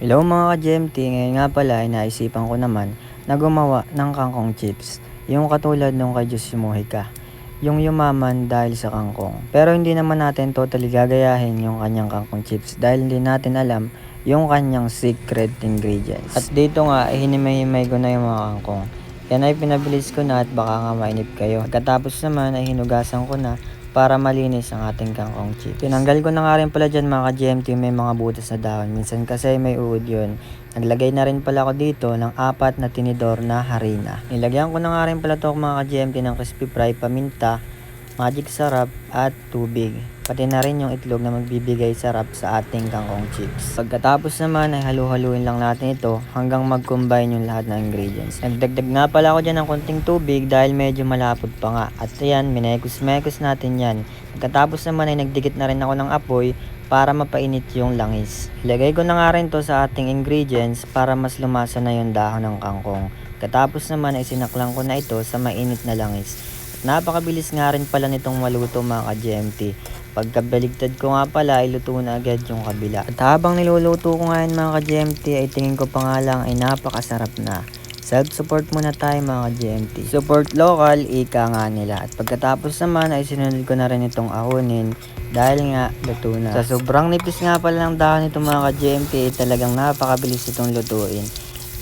Hello mga ka-GMT, ngayon nga pala ay naisipan ko naman na gumawa ng kangkong chips. Yung katulad nung kay Diyos Mojica, yung yumaman dahil sa kangkong. Pero hindi naman natin totally gagayahin yung kanyang kangkong chips dahil hindi natin alam yung kanyang secret ingredients. At dito nga ay hinimay-himay ko na yung mga kangkong. Yan ay pinabilis ko na at baka nga mainip kayo. Pagkatapos naman ay hinugasan ko na para malinis ang ating kangkong chips. Tinanggal ko na nga rin pala dyan mga ka-GMT may mga butas na dahon. Minsan kasi may uod yun. Naglagay na rin pala ako dito ng 4 na tinidor na harina. Nilagyan ko na nga rin pala ito mga ka-GMT ng crispy fry, paminta, magic sarap at tubig. Pati na rin yung itlog na magbibigay sarap sa ating kangkong chips. Pagkatapos naman ay halu-haluin lang natin ito hanggang mag-combine yung lahat ng ingredients. Nagdagdag nga pala ako dyan ng konting tubig dahil medyo malapot pa nga. At ayan, minekos-mekos natin yan. Pagkatapos naman ay nagdikit na rin ako ng apoy para mapainit yung langis. Ilagay ko na nga rin to sa ating ingredients para mas lumasa na yung dahon ng kangkong. Pagkatapos naman ay sinaklang ko na ito sa mainit na langis. Napakabilis nga rin pala nitong maluto mga ka-GMT. Pagkabaligtad ko nga pala ay luto na agad yung kabila. At habang niluluto ko nga yan mga ka-GMT ay tingin ko pa nga lang ay napakasarap na. Self-support muna tayo mga ka-GMT. Support local, ika nga nila. At pagkatapos naman ay sinunod ko na rin itong ahonin dahil nga luto na. Sa sobrang nipis nga pala ng dahon nito mga ka-GMT ay talagang napakabilis itong lutuin.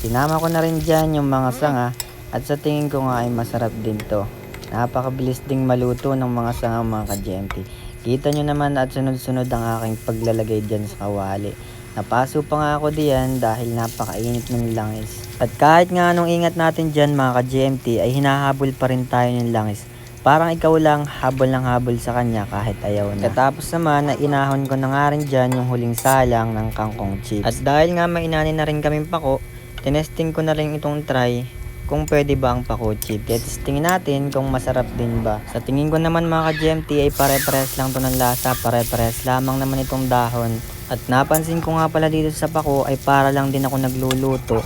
Sinama ko na rin dyan yung mga sanga at sa tingin ko nga ay masarap din to. Napakabilis ding maluto ng mga sanga mga ka-GMT. Kita nyo naman at sunod-sunod ang aking paglalagay dyan sa kawali. Napaso pa nga ako diyan dahil napakainit ng langis. At kahit nga anong ingat natin dyan mga ka-GMT ay hinahabol pa rin tayo ng langis. Parang ikaw lang habol ng habol sa kanya kahit ayaw na. Katapos naman na inahon ko na nga rin dyan yung huling salang ng kangkong chips. At dahil nga mainani na rin kaming pako, tinesting ko na rin itong try kung pwede ba ang pako chip. Testingin natin kung masarap din ba. Sa tingin ko naman mga ka-GMT ay pare-pares lang to ng lasa, pare-pares lamang naman itong dahon. At napansin ko nga pala dito sa pako ay para lang din ako nagluluto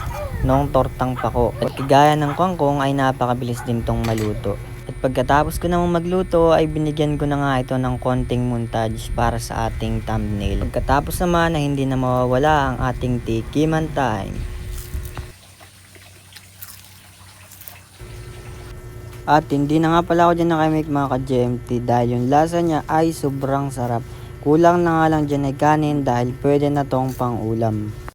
ng tortang pako. At kagaya ng kangkong ay napakabilis din tong maluto. At pagkatapos ko namang magluto ay binigyan ko na nga ito ng konting montage para sa ating thumbnail. Pagkatapos naman ay hindi na mawawala ang ating tikiman time. At hindi na nga pala ako dyan nakamake mga ka-GMT dahil yung lasa niya ay sobrang sarap. Kulang na nga lang dyan ay kanin dahil pwede na tong pang ulam.